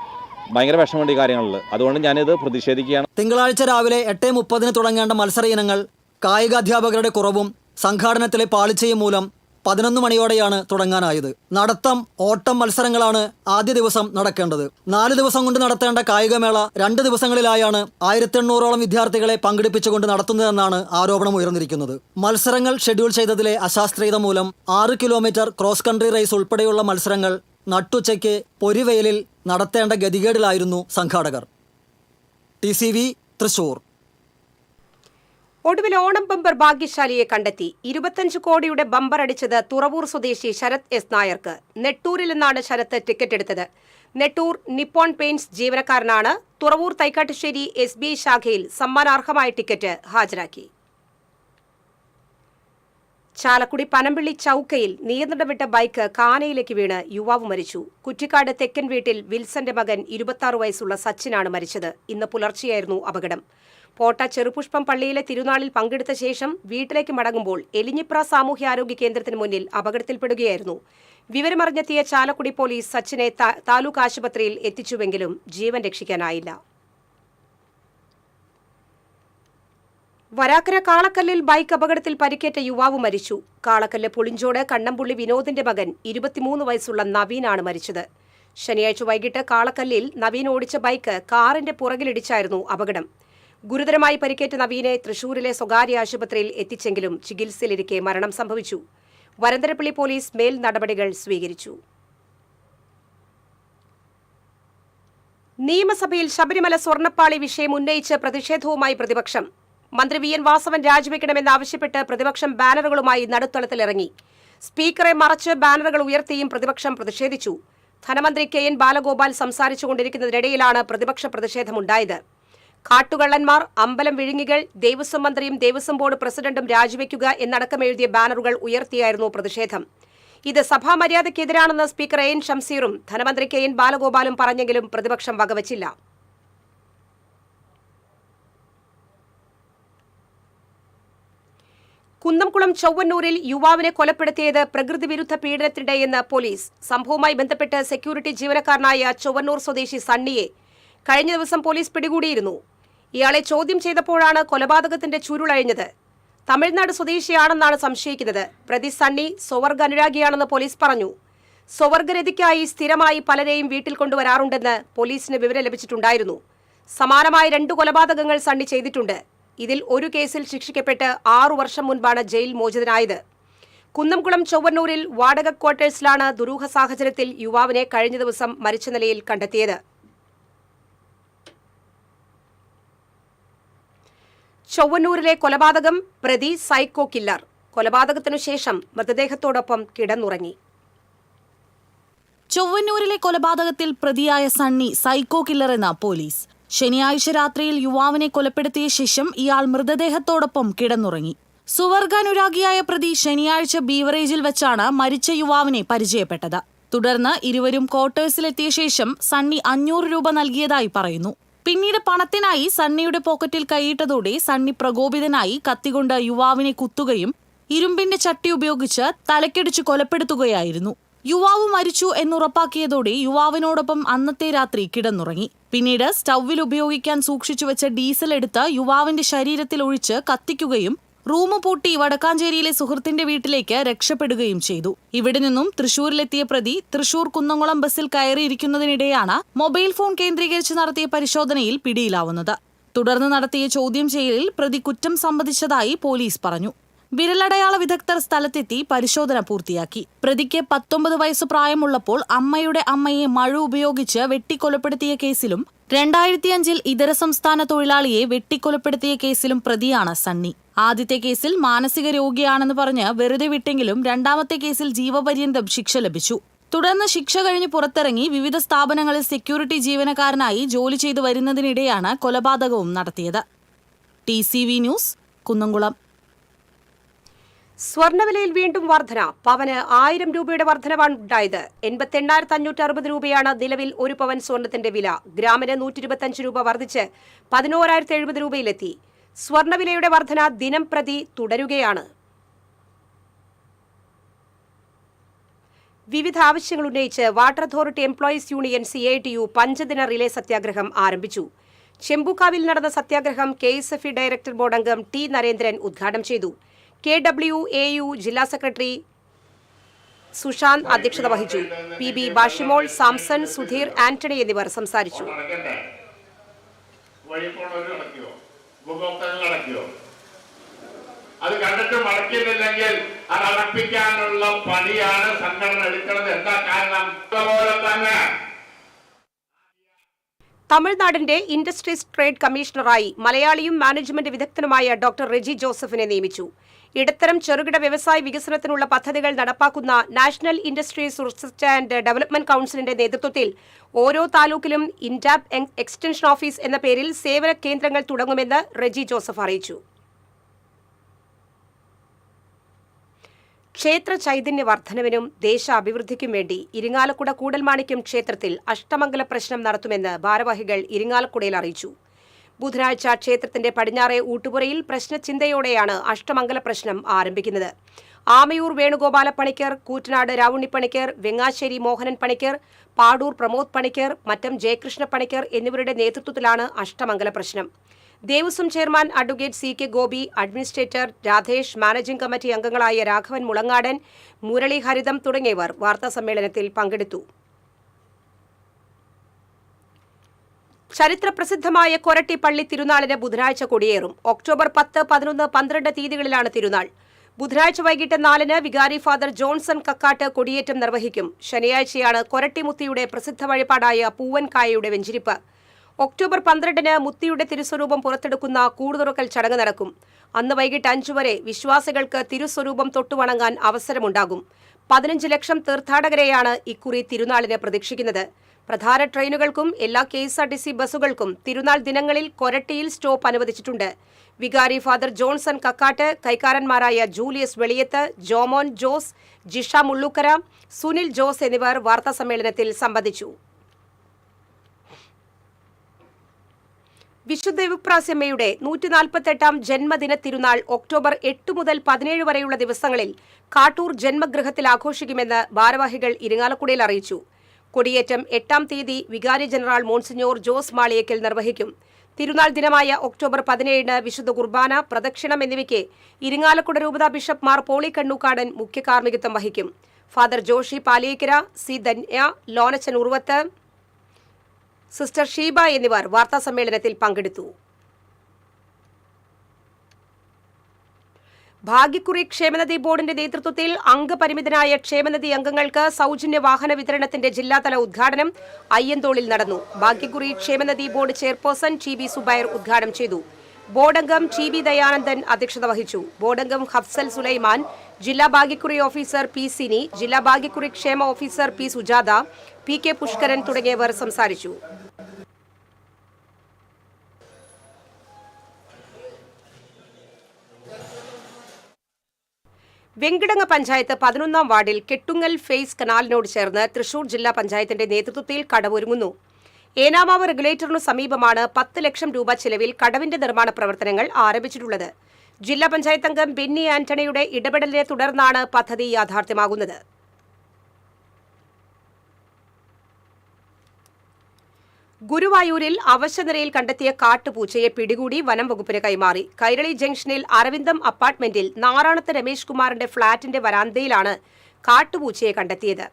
ഭയങ്കര വിഷമമുണ്ട് ഈ കാര്യങ്ങളിൽ. അതുകൊണ്ട് ഞാനിത് പ്രതിഷേധിക്കുകയാണ്. തിങ്കളാഴ്ച രാവിലെ 8:30 തുടങ്ങേണ്ട മത്സര ഇനങ്ങൾ കായിക അധ്യാപകരുടെ കുറവും സംഘാടനത്തിലെ പാളിച്ചയും മൂലം 11 മണിയോടെയാണ് തുടങ്ങാനായത്. നടത്തം, ഓട്ടം മത്സരങ്ങളാണ് ആദ്യ ദിവസം നടക്കേണ്ടത്. 4 ദിവസം കൊണ്ട് നടത്തേണ്ട കായികമേള 2 ദിവസങ്ങളിലായാണ് 1800ഓളം വിദ്യാർത്ഥികളെ പങ്കെടുപ്പിച്ചുകൊണ്ട് നടത്തുന്നതെന്നാണ് ആരോപണം ഉയർന്നിരിക്കുന്നത്. മത്സരങ്ങൾ ഷെഡ്യൂൾ ചെയ്തതിലെ അശാസ്ത്രീയത മൂലം 6 കിലോമീറ്റർ ക്രോസ് കൺട്രി റേസ് ഉൾപ്പെടെയുള്ള മത്സരങ്ങൾ നട്ടുച്ചയ്ക്ക് പൊരിവെയിലിൽ നടത്തേണ്ട ഗതികേടിലായിരുന്നു സംഘാടകർ. TCV തൃശൂർ. ഒടുവിൽ ഓണം ബമ്പർ ഭാഗ്യശാലിയെ കണ്ടെത്തി. 25 കോടിയുടെ ബമ്പർ അടിച്ചത് തുറവൂർ സ്വദേശി ശരത് എസ് നായർക്ക്. നെട്ടൂരിൽ നിന്നാണ് ശരത്ത് ടിക്കറ്റ് എടുത്തത്. നെട്ടൂർ നിപ്പോൺ പെയിന്റ്സ് ജീവനക്കാരനാണ്. തുറവൂർ തൈക്കാട്ടുശ്ശേരി SBI ശാഖയിൽ സമ്മാനാർഹമായ ടിക്കറ്റ് ഹാജരാക്കി. ചാലക്കുടി പനമ്പിള്ളി ചൌക്കയിൽ നിയന്ത്രണം വിട്ട ബൈക്ക് കാനയിലേക്ക് വീണ് യുവാവ് മരിച്ചു. കുറ്റിക്കാട് തെക്കൻ വീട്ടിൽ വിൽസന്റെ മകൻ 26 വയസ്സുള്ള സച്ചിനാണ് മരിച്ചത്. ഇന്ന് പുലർച്ചെയായിരുന്നു അപകടം. പോട്ട ചെറുപുഷ്പം പള്ളിയിലെ തിരുനാളിൽ പങ്കെടുത്ത ശേഷം വീട്ടിലേക്ക് മടങ്ങുമ്പോൾ എലിഞ്ഞിപ്ര സാമൂഹ്യാരോഗ്യ കേന്ദ്രത്തിന് മുന്നിൽ അപകടത്തിൽപ്പെടുകയായിരുന്നു. വിവരമറിഞ്ഞെത്തിയ ചാലക്കുടി പോലീസ് സച്ചിനെ താലൂക്ക് ആശുപത്രിയിൽ എത്തിച്ചുവെങ്കിലും ജീവൻ രക്ഷിക്കാനായില്ല. വരാക്കര കാളക്കല്ലിൽ ബൈക്ക് അപകടത്തിൽ പരിക്കേറ്റ യുവാവ് മരിച്ചു. കാളക്കല്ല് പുളിഞ്ചോട് കണ്ണമ്പുള്ളി വിനോദിന്റെ മകൻ 23 വയസ്സുള്ള നവീനാണ് മരിച്ചത്. ശനിയാഴ്ച വൈകിട്ട് കാളക്കല്ലിൽ നവീൻ ഓടിച്ച ബൈക്ക് കാറിന്റെ പുറകിലിടിച്ചായിരുന്നു അപകടം. ഗുരുതരമായി പരിക്കേറ്റ നവീനെ തൃശൂരിലെ സ്വകാര്യ ആശുപത്രിയിൽ എത്തിച്ചെങ്കിലും ചികിത്സയിലിരിക്കെ മരണം സംഭവിച്ചു. വരന്തരപ്പള്ളി പോലീസ് മേൽ നടപടികൾ സ്വീകരിച്ചു. നിയമസഭയിൽ ശബരിമല സ്വർണ്ണപ്പാളി വിഷയം ഉന്നയിച്ച് പ്രതിഷേധവുമായി പ്രതിപക്ഷം. മന്ത്രി VN വാസവൻ രാജിവെക്കണമെന്നാവശ്യപ്പെട്ട് പ്രതിപക്ഷം ബാനറുകളുമായി നടുത്തളത്തിലിറങ്ങി. സ്പീക്കറെ മറച്ച് ബാനറുകൾ ഉയർത്തിയും പ്രതിപക്ഷം പ്രതിഷേധിച്ചു. ധനമന്ത്രി KN ബാലഗോപാൽ സംസാരിച്ചുകൊണ്ടിരിക്കുന്നതിനിടയിലാണ് പ്രതിപക്ഷ പ്രതിഷേധമുണ്ടായത്. കാട്ടുകള്ളന്മാർ, അമ്പലം വിഴുങ്ങികൾ, ദേവസ്വം മന്ത്രിയും ദേവസ്വം ബോർഡ് പ്രസിഡന്റും രാജിവെക്കുക എന്നടക്കമെഴുതിയ ബാനറുകൾ ഉയർത്തിയായിരുന്നു പ്രതിഷേധം. ഇത് സഭാ മര്യാദയ്ക്കെതിരാണെന്ന് സ്പീക്കർ AN ഷംസീറും ധനമന്ത്രി KN ബാലഗോപാലും പറഞ്ഞെങ്കിലും പ്രതിപക്ഷം വകവച്ചില്ല. കുന്നംകുളം ചൊവ്വന്നൂരിൽ യുവാവിനെ കൊലപ്പെടുത്തിയത് പ്രകൃതി വിരുദ്ധ പീഡനത്തിനിടെയെന്ന് പോലീസ്. സംഭവവുമായി ബന്ധപ്പെട്ട് സെക്യൂരിറ്റി ജീവനക്കാരനായ ചൊവ്വന്നൂർ സ്വദേശി സണ്ണിയെ കഴിഞ്ഞ ദിവസം പോലീസ് പിടികൂടിയിരുന്നു. ഇയാളെ ചോദ്യം ചെയ്തപ്പോഴാണ് കൊലപാതകത്തിന്റെ ചുരുളഴിഞ്ഞത്. തമിഴ്നാട് സ്വദേശിയാണെന്നാണ് സംശയിക്കുന്നത്. പ്രതി സണ്ണി സ്വവർഗ അനുരാഗിയാണെന്ന് പോലീസ് പറഞ്ഞു. സ്വവർഗരതിക്കായി സ്ഥിരമായി പലരെയും വീട്ടിൽ കൊണ്ടുവരാറുണ്ടെന്ന് പോലീസിന് വിവരം ലഭിച്ചിട്ടുണ്ടായിരുന്നു. സമാനമായ 2 കൊലപാതകങ്ങൾ സണ്ണി ചെയ്തിട്ടുണ്ട്. ഇതിൽ ഒരു കേസിൽ ശിക്ഷിക്കപ്പെട്ട് 6 വർഷം മുൻപാണ് ജയിൽ മോചിതനായത്. കുന്നംകുളം ചൊവ്വന്നൂരിൽ വാടക ക്വാർട്ടേഴ്സിലാണ് ദുരൂഹ സാഹചര്യത്തിൽ യുവാവിനെ കഴിഞ്ഞ ദിവസം മരിച്ച നിലയിൽ കണ്ടെത്തിയത്. ചൊവ്വന്നൂരിലെ കൊലപാതകം, പ്രതി സൈക്കോ കില്ലർ. കൊലപാതകത്തിനു ശേഷം മൃതദേഹത്തോടൊപ്പം കിടന്നുറങ്ങി. ചൊവ്വന്നൂരിലെ കൊലപാതകത്തിൽ പ്രതിയായ സണ്ണി സൈക്കോ കില്ലറെന്ന പോലീസ്. ശനിയാഴ്ച രാത്രിയിൽ യുവാവിനെ കൊലപ്പെടുത്തിയ ശേഷം ഇയാൾ മൃതദേഹത്തോടൊപ്പം കിടന്നുറങ്ങി. സുവർഗാനുരാഗിയായ പ്രതി ശനിയാഴ്ച ബീവറേജിൽ വെച്ചാണ് മരിച്ച യുവാവിനെ പരിചയപ്പെട്ടത്. തുടർന്ന് ഇരുവരും ക്വാർട്ടേഴ്സിലെത്തിയ ശേഷം സണ്ണി 500 രൂപ നൽകിയതായി പറയുന്നു. പിന്നീട് പണത്തിനായി സണ്ണിയുടെ പോക്കറ്റിൽ കൈയിട്ടതോടെ സണ്ണി പ്രകോപിതനായി കത്തികൊണ്ട് യുവാവിനെ കുത്തുകയും ഇരുമ്പിന്റെ ചട്ടി ഉപയോഗിച്ച് തലക്കടിച്ച് കൊലപ്പെടുത്തുകയായിരുന്നു. യുവാവ് മരിച്ചു എന്നുറപ്പാക്കിയതോടെ യുവാവിനോടൊപ്പം അന്നത്തെ രാത്രി കിടന്നുറങ്ങി. പിന്നീട് സ്റ്റൗവിൽ ഉപയോഗിക്കാൻ സൂക്ഷിച്ചുവെച്ച ഡീസൽ എടുത്ത് യുവാവിന്റെ ശരീരത്തിൽ ഒഴിച്ച് കത്തിക്കുകയും റൂം പൂട്ടി വടക്കാഞ്ചേരിയിലെ സുഹൃത്തിന്റെ വീട്ടിലേക്ക് രക്ഷപ്പെടുകയും ചെയ്തു. ഇവിടെ നിന്നും തൃശൂരിലെത്തിയ പ്രതി തൃശൂർ കുന്നംകുളം ബസ്സിൽ കയറിയിരിക്കുന്നതിനിടെയാണ് മൊബൈൽ ഫോൺ കേന്ദ്രീകരിച്ച് നടത്തിയ പരിശോധനയിൽ പിടിയിലാവുന്നത്. തുടർന്ന് നടത്തിയ ചോദ്യം ചെയ്യലിൽ പ്രതി കുറ്റം സമ്മതിച്ചതായി പോലീസ് പറഞ്ഞു. വിരലടയാള വിദഗ്ധർ സ്ഥലത്തെത്തി പരിശോധന പൂർത്തിയാക്കി. പ്രതിക്ക് 19 വയസ്സ് പ്രായമുള്ളപ്പോൾ അമ്മയുടെ അമ്മയെ മഴ ഉപയോഗിച്ച് വെട്ടിക്കൊലപ്പെടുത്തിയ കേസിലും 2005 ഇതര സംസ്ഥാന തൊഴിലാളിയെ വെട്ടിക്കൊലപ്പെടുത്തിയ കേസിലും പ്രതിയാണ് സണ്ണി. ആദ്യത്തെ കേസിൽ മാനസിക രോഗിയാണെന്ന് പറഞ്ഞ് വെറുതെ വിട്ടെങ്കിലും രണ്ടാമത്തെ കേസിൽ ജീവപര്യന്തം ശിക്ഷ ലഭിച്ചു. തുടർന്ന് ശിക്ഷ കഴിഞ്ഞ് പുറത്തിറങ്ങി വിവിധ സ്ഥാപനങ്ങളിൽ സെക്യൂരിറ്റി ജീവനക്കാരനായി ജോലി ചെയ്തു വരുന്നതിനിടെയാണ് കൊലപാതകവും നടത്തിയത്. TCV news, Kunnamkulam. സ്വർണ്ണവിലയിൽ വീണ്ടും വർധന. പവന് 1000 രൂപയുടെ വർധനവാണ് ഉണ്ടായത്. 88,560 രൂപയാണ് നിലവിൽ ഒരു പവൻ സ്വർണത്തിന്റെ വില. ഗ്രാമിന് 125 രൂപ വർദ്ധിച്ച് 11,070 രൂപയിലെത്തി. സ്വർണ്ണവിലയുടെ വർധന ദിനം പ്രതി തുടരുകയാണ്. വിവിധ ആവശ്യങ്ങൾ ഉന്നയിച്ച് water authority employees union CITU 5 ദിന റിലേ സത്യാഗ്രഹം ആരംഭിച്ചു. ചെമ്പൂക്കാവിൽ നടന്ന സത്യാഗ്രഹം KSFE ഡയറക്ടർ ബോർഡ് അംഗം T നരേന്ദ്രൻ ഉദ്ഘാടനം ചെയ്തു. KWAU ജില്ലാ സെക്രട്ടറി സുശാന്ത് അധ്യക്ഷത വഹിച്ചു. PB ബാഷിമോൾ, സാംസൺ, സുധീർ, ആന്റണി എന്നിവർ സംസാരിച്ചു. അത് കണ്ടിട്ട് മടക്കിയിട്ടില്ലെങ്കിൽ അത് അടപ്പിക്കാനുള്ള പണിയാണ് സംഘടന എടുക്കുന്നത്. എന്താ കാരണം? പോലെ തന്നെ തമിഴ്നാടിന്റെ ഇൻഡസ്ട്രീസ് ട്രേഡ് കമ്മീഷണറായി മലയാളിയും മാനേജ്മെന്റ് വിദഗ്ധനുമായ ഡോക്ടർ റെജി ജോസഫിനെ നിയമിച്ചു. ഇടത്തരം ചെറുകിട വ്യവസായ വികസനത്തിനുള്ള പദ്ധതികൾ നടപ്പാക്കുന്ന national industries research and development കൌൺസിലിന്റെ നേതൃത്വത്തിൽ ഓരോ താലൂക്കിലും ഇൻഡാപ് എക്സ്റ്റൻഷൻ ഓഫീസ് എന്ന പേരിൽ സേവന കേന്ദ്രങ്ങൾ തുടങ്ങുമെന്ന് റെജി ജോസഫ് അറിയിച്ചു. ക്ഷേത്ര ചൈതന്യ വർധനവിനും ദേശാഭിവൃദ്ധിക്കും വേണ്ടി ഇരിങ്ങാലക്കുട കൂടൽമാണിക്യം ക്ഷേത്രത്തിൽ അഷ്ടമംഗല പ്രശ്നം നടത്തുമെന്ന് ഭാരവാഹികൾ ഇരിങ്ങാലക്കുടയിൽ അറിയിച്ചു. ബുധനാഴ്ച ക്ഷേത്രത്തിന്റെ പടിഞ്ഞാറേ ഊട്ടുപുരയിൽ പ്രശ്നചിന്തയോടെയാണ് അഷ്ടമംഗല പ്രശ്നം ആരംഭിക്കുന്നത്. ആമയൂർ വേണുഗോപാല പണിക്കർ, കൂറ്റനാട് രാവുണ്ണിപ്പണിക്കർ, വെങ്ങാശ്ശേരി മോഹനൻ പണിക്കർ, പാടൂർ പ്രമോദ് പണിക്കർ, മറ്റം ജയകൃഷ്ണ പണിക്കർ എന്നിവരുടെ നേതൃത്വത്തിലാണ് അഷ്ടമംഗല പ്രശ്നം. Devaswom chairman advocate CK Gopi, administrator Radhesh, managing committee അംഗങ്ങളായ രാഘവൻ മുളങ്ങാടൻ, മുരളി ഹരിതം തുടങ്ങിയവർ വാർത്താസമ്മേളനത്തിൽ പങ്കെടുത്തു. ചരിത്രപ്രസിദ്ധമായ കൊരട്ടി പള്ളി തിരുനാളിന് ബുധനാഴ്ച കൊടിയേറും. ഒക്ടോബർ 10, 11, 12 തീയതികളിലാണ് തിരുനാൾ. ബുധനാഴ്ച വൈകിട്ട് 4-ന് വികാരി ഫാദർ ജോൺസൺ കക്കാട്ട് കൊടിയേറ്റം നിർവഹിക്കും. ശനിയാഴ്ചയാണ് കൊരട്ടിമുത്തിയുടെ പ്രസിദ്ധ വഴിപാടായ പൂവൻകായയുടെ വെഞ്ചിരിപ്പ്. ഒക്ടോബർ 12-ന് മുത്തിയുടെ തിരുസ്വരൂപം പുറത്തെടുക്കുന്ന കൂടുതുറക്കൽ ചടങ്ങ് നടക്കും. അന്ന് വൈകിട്ട് 5 വരെ വിശ്വാസികൾക്ക് തിരുസ്വരൂപം തൊട്ടുവണങ്ങാൻ അവസരമുണ്ടാകും. 15 ലക്ഷം തീർത്ഥാടകരെയാണ് ഇക്കുറി തിരുനാളിന് പ്രതീക്ഷിക്കുന്നത്. പ്രധാന ട്രെയിനുകൾക്കും എല്ലാ KSRTC ബസ്സുകൾക്കും തിരുനാൾ ദിനങ്ങളിൽ കൊരട്ടിയിൽ സ്റ്റോപ്പ് അനുവദിച്ചിട്ടുണ്ട്. വികാരി ഫാദർ ജോൺസൺ കക്കാട്ട്, കൈക്കാരന്മാരായ ജൂലിയസ് വെളിയത്ത്, ജോമോൻ ജോസ്, ജിഷ മുള്ളുക്കര, സുനിൽ ജോസ് എന്നിവർ വാർത്താസമ്മേളനത്തിൽ സംബന്ധിച്ചു. വിശുദ്ധ വിപ്രാസ്യമ്മയുടെ 148-ാം ജന്മദിന തിരുനാൾ ഒക്ടോബർ 8 മുതൽ 17 വരെയുള്ള ദിവസങ്ങളിൽ കാട്ടൂർ ജന്മഗൃഹത്തിൽ ആഘോഷിക്കുമെന്ന് ഭാരവാഹികൾ ഇരിങ്ങാലക്കുടയിൽ അറിയിച്ചു. കൊടിയേറ്റം 8-ാം തീയതി വികാരി ജനറൽ മോൺസിഞ്ഞോർ ജോസ് മാളിയേക്കൽ നിർവഹിക്കും. തിരുനാൾ ദിനമായ ഒക്ടോബർ 17-ന് വിശുദ്ധ കുർബാന, പ്രദക്ഷിണം എന്നിവയ്ക്ക് ഇരിങ്ങാലക്കുട രൂപതാ ബിഷപ്പ് മാർ പോളി കണ്ണൂക്കാടൻ മുഖ്യ കാർമ്മികത്വം വഹിക്കും. Father Joshy Paliyekkara, C Dhanya, Lonachan Urvath, sister Sheeba എന്നിവർ വാർത്താസമ്മേളനത്തിൽ പങ്കെടുത്തു. ഭാഗ്യക്കുറി ക്ഷേമനിധി ബോർഡിന്റെ നേതൃത്വത്തിൽ അംഗപരിമിതനായ ക്ഷേമനിധി അംഗങ്ങൾക്ക് സൗജന്യ വാഹന വിതരണത്തിന്റെ ജില്ലാതല ഉദ്ഘാടനം അയ്യന്തോളിൽ നടന്നു. ഭാഗ്യക്കുറി ക്ഷേമനിധി ബോർഡ് ചെയർപേഴ്സൺ TB സുബൈർ ഉദ്ഘാടനം ചെയ്തു. ബോർഡംഗം TB ദയാനന്ദൻ അധ്യക്ഷത വഹിച്ചു. ബോർഡംഗം ഹഫ്സൽ സുലൈമാൻ, ജില്ലാ ഭാഗ്യക്കുറി ഓഫീസർ P സിനി, ജില്ലാ ഭാഗ്യക്കുറി ക്ഷേമ officer P Sujatha, PK Pushkaran തുടങ്ങിയവർ സംസാരിച്ചു. വെങ്കിടങ്ങ പഞ്ചായത്ത് 11-ാം വാർഡിൽ കെട്ടുങ്ങൽ ഫേസ് കനാലിനോട് ചേർന്ന് തൃശൂർ ജില്ലാ പഞ്ചായത്തിന്റെ നേതൃത്വത്തിൽ കടവൊരുങ്ങുന്നു. ഏനാമാവ് റെഗുലേറ്ററിനു സമീപമാണ് 10 ലക്ഷം രൂപ ചെലവിൽ കടവിന്റെ നിർമ്മാണ പ്രവർത്തനങ്ങൾ ആരംഭിച്ചിട്ടുള്ളത്. ജില്ലാ പഞ്ചായത്ത് അംഗം ബെന്നി ആന്റണിയുടെ ഇടപെടലിനെ തുടർന്നാണ് പദ്ധതി യാഥാർത്ഥ്യമാകുന്നത്. ഗുരുവായൂരിൽ അവശനിലയിൽ കണ്ടെത്തിയ കാട്ടുപൂച്ചയെ പിടികൂടി വനം വകുപ്പിന് കൈമാറി. കൈരളി ജംഗ്ഷനിൽ അരവിന്ദം അപ്പാർട്ട്മെന്റിൽ നാറാണത്ത് രമേശ് കുമാറിന്റെ ഫ്ളാറ്റിന്റെ വരാന്തയിലാണ് കാട്ടുപൂച്ചയെ കണ്ടെത്തിയത്.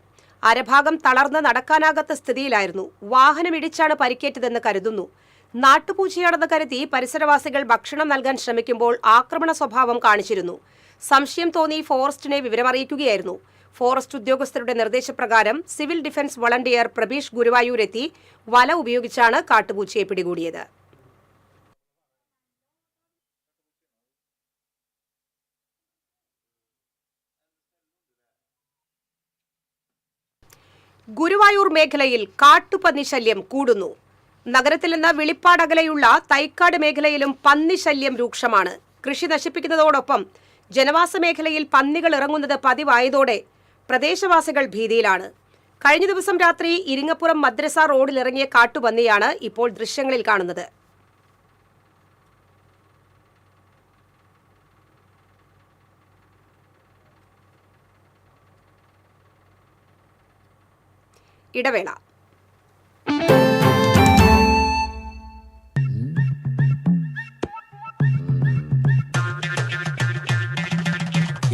അരഭാഗം തളർന്ന് നടക്കാനാകാത്ത സ്ഥിതിയിലായിരുന്നു. വാഹനമിടിച്ചാണ് പരിക്കേറ്റതെന്ന് കരുതുന്നു. നാട്ടുപൂച്ചയാണെന്ന് കരുതി പരിസരവാസികൾ ഭക്ഷണം നൽകാൻ ശ്രമിക്കുമ്പോൾ ആക്രമണ സ്വഭാവം കാണിച്ചിരുന്നു. സംശയം തോന്നി ഫോറസ്റ്റിനെ വിവരമറിയിക്കുകയായിരുന്നു. ഫോറസ്റ്റ് ഉദ്യോഗസ്ഥരുടെ നിർദ്ദേശപ്രകാരം civil defence volunteer Prabeesh Guruvayur എത്തി വല ഉപയോഗിച്ചാണ് കാട്ടുപൂച്ചയെ പിടികൂടിയത്. ഗുരുവായൂർ മേഖലയിൽ കാട്ടുപന്നി ശല്യം കൂടുന്നു. നഗരത്തിൽ നിന്ന് വെളിപ്പാടകലെയുള്ള തൈക്കാട് മേഖലയിലും പന്നിശല്യം രൂക്ഷമാണ്. കൃഷി നശിപ്പിക്കുന്നതോടൊപ്പം ജനവാസ മേഖലയിൽ പന്നികൾ ഇറങ്ങുന്നത് പതിവായതോടെ പ്രദേശവാസികൾ ഭീതിയിലാണ്. കഴിഞ്ഞ ദിവസം രാത്രി ഇരിങ്ങപ്പുറം മദ്രസ റോഡിലിറങ്ങിയ കാട്ടുപന്നിയാണ് ഇപ്പോൾ ദൃശ്യങ്ങളിൽ കാണുന്നത്. ഇടവേള.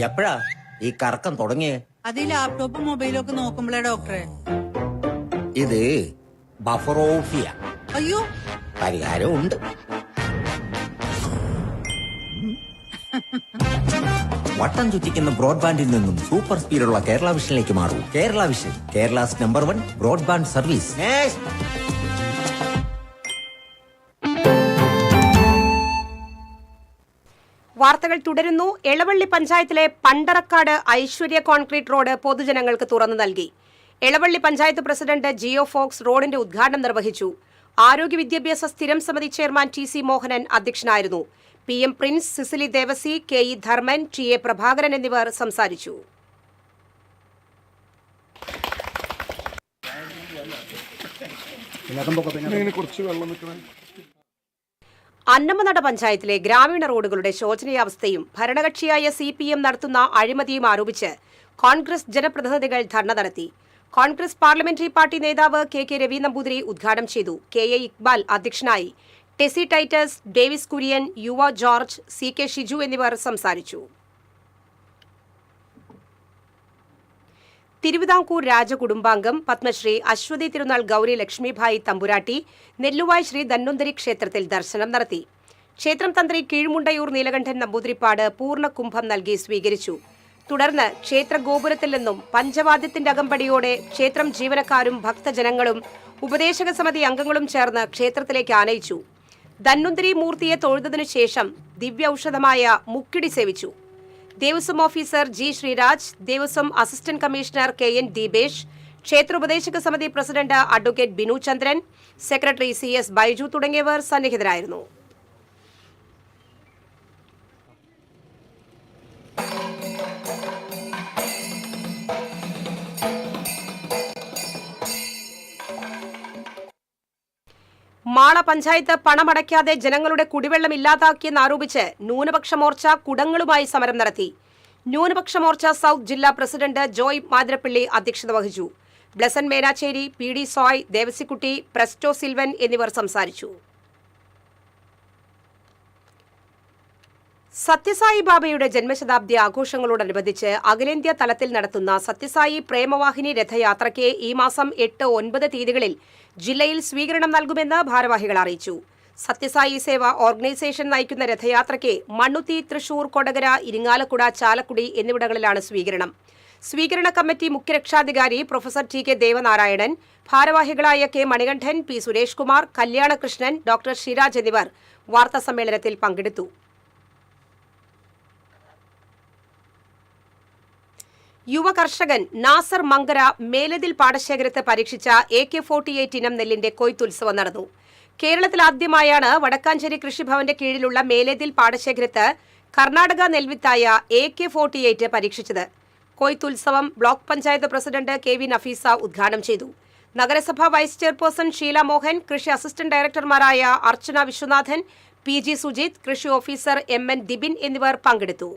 എപ്പോഴാ ഈ കറക്കം തുടങ്ങിയേ? അത് ഈ ലാപ്ടോപ്പും മൊബൈലും ഒക്കെ നോക്കുമ്പോഴേ ഡോക്ടറെ. ഇത് ബഫറോഫിയ. അയ്യോ, പരിഹാരം ഉണ്ട്. വട്ടം ചുറ്റിക്കുന്ന ബ്രോഡ്ബാൻഡിൽ നിന്നും സൂപ്പർ സ്പീഡുള്ള കേരള വിഷനിലേക്ക് മാറൂ. Kerala vision, Kerala's number 1 broadband service. വാർത്തകൾ തുടരുന്നു. എളവള്ളി പഞ്ചായത്തിലെ പണ്ടറക്കാട് ഐശ്വര്യ കോൺക്രീറ്റ് റോഡ് പൊതുജനങ്ങൾക്ക് തുറന്നു നൽകി. എളവള്ളി പഞ്ചായത്ത് പ്രസിഡന്റ് ജിയോ ഫോക്സ് റോഡിന്റെ ഉദ്ഘാടനം നിർവഹിച്ചു. ആരോഗ്യ വിദ്യാഭ്യാസ സ്ഥിരം സമിതി ചെയർമാൻ ടി സി മോഹനൻ അധ്യക്ഷനായിരുന്നു. P M Prince, Cicily Devasi, K E Dharman, T A Prabhakaran എന്നിവർ സംസാരിച്ചു. അന്നമനട പഞ്ചായത്തിലെ ഗ്രാമീണ റോഡുകളുടെ ശോചനീയാവസ്ഥയും ഭരണകക്ഷിയായ CPM നടത്തുന്ന അഴിമതിയും ആരോപിച്ച് കോൺഗ്രസ് ജനപ്രതിനിധികൾ ധർണ നടത്തി. കോൺഗ്രസ് പാർലമെന്ററി പാർട്ടി നേതാവ് കെ രവി നമ്പൂതിരി ഉദ്ഘാടനം ചെയ്തു. കെ ഇക്ബാൽ അധ്യക്ഷനായി. ടെസി ടൈറ്റസ്, ഡേവിസ് കുര്യൻ, യുവ ജോർജ്, CK ഷിജു എന്നിവർ സംസാരിച്ചു. തിരുവിതാംകൂർ രാജകുടുംബാംഗം പത്മശ്രീ അശ്വതി തിരുനാൾ ഗൌരി ലക്ഷ്മിഭായി തമ്പുരാട്ടി നെല്ലുവായ് ശ്രീ ധന്വന്തരി ക്ഷേത്രത്തിൽ ദർശനം നടത്തി. ക്ഷേത്രം തന്ത്രി കീഴ്മുണ്ടയൂർ നീലകണ്ഠൻ നമ്പൂതിരിപ്പാട് പൂർണ്ണകുംഭം നൽകി സ്വീകരിച്ചു. തുടർന്ന് ക്ഷേത്ര ഗോപുരത്തിൽ നിന്നും പഞ്ചവാദ്യത്തിന്റെ അകമ്പടിയോടെ ക്ഷേത്രം ജീവനക്കാരും ഭക്തജനങ്ങളും ഉപദേശക സമിതി അംഗങ്ങളും ചേർന്ന് ക്ഷേത്രത്തിലേക്ക് ആനയിച്ചു. ധന്വന്തരി മൂർത്തിയെ തൊഴുതതിനു ശേഷം ദിവ്യൌഷധമായ മുക്കിടി സേവിച്ചു. Devaswom officer G Sreeraj, Devaswom assistant commissioner KN Deepesh, ക്ഷേത്ര ഉപദേശക സമിതി പ്രസിഡന്റ് അഡ്വക്കേറ്റ് ബിനു ചന്ദ്രൻ, സെക്രട്ടറി CS ബൈജു തുടങ്ങിയവർ സന്നിഹിതരായിരുന്നു. മാള പഞ്ചായത്ത് പണമടയ്ക്കാതെ ജനങ്ങളുടെ കുടിവെള്ളം ഇല്ലാതാക്കിയെന്നാരോപിച്ച് ന്യൂനപക്ഷ മോർച്ച കുടങ്ങളുമായി സമരം നടത്തി. ന്യൂനപക്ഷ മോർച്ച സൗത്ത് ജില്ലാ പ്രസിഡന്റ് ജോയ് മാതിരപ്പള്ളി അധ്യക്ഷത വഹിച്ചു. ബ്ലസൻ മേനാച്ചേരി, PD സോയ്, ദേവസിക്കുട്ടി, പ്രസ്റ്റോ സിൽവൻ എന്നിവർ സംസാരിച്ചു. സത്യസായി ബാബയുടെ ജന്മശതാബ്ദി ആഘോഷങ്ങളോടനുബന്ധിച്ച് അഖിലേന്ത്യാ തലത്തിൽ നടത്തുന്ന സത്യസായി പ്രേമവാഹിനി രഥയാത്രയ്ക്ക് ഈ മാസം 8, 9 തീയതികളിൽ ജില്ലയിൽ സ്വീകരണം നൽകുമെന്ന് ഭാരവാഹികൾ അറിയിച്ചു. സത്യസായി സേവ ഓർഗനൈസേഷൻ നയിക്കുന്ന രഥയാത്രയ്ക്ക് മണ്ണുത്തി, തൃശൂർ, കൊടകര, ഇരിങ്ങാലക്കുട, ചാലക്കുടി എന്നിവിടങ്ങളിലാണ് സ്വീകരണം. സ്വീകരണ കമ്മിറ്റി മുഖ്യരക്ഷാധികാരി പ്രൊഫസർ TK ദേവനാരായണൻ, ഭാരവാഹികളായ K Manikandan, P Suresh Kumar, Kalyanakrishnan, doctor Shiraj എന്നിവർ വാർത്താസമ്മേളനത്തിൽ പങ്കെടുത്തു. യുവ കർഷകൻ നാസർ മങ്കര മേലതിൽ പാടശേഖരത്ത് പരീക്ഷിച്ച AK-48 ഇനം നെല്ലിന്റെ കൊയ്ത്തുത്സവം നടന്നു. കേരളത്തിൽ ആദ്യമായാണ് വടക്കാഞ്ചേരി കൃഷിഭവന്റെ കീഴിലുള്ള മേലതിൽ പാടശേഖരത്ത് കർണാടക നെൽവിത്തായ AK-48 പരീക്ഷിച്ചത്. കൊയ്ത്തുത്സവം block panchayat president KV Nafeesa ഉദ്ഘാടനം ചെയ്തു. നഗരസഭാ വൈസ് ചെയർപേഴ്സൺ ഷീല മോഹൻ, കൃഷി അസിസ്റ്റന്റ് ഡയറക്ടർമാരായ അർച്ചന വിശ്വനാഥൻ, PG സുജിത്, കൃഷി ഓഫീസർ MN ദിബിൻ എന്നിവർ പങ്കെടുത്തു.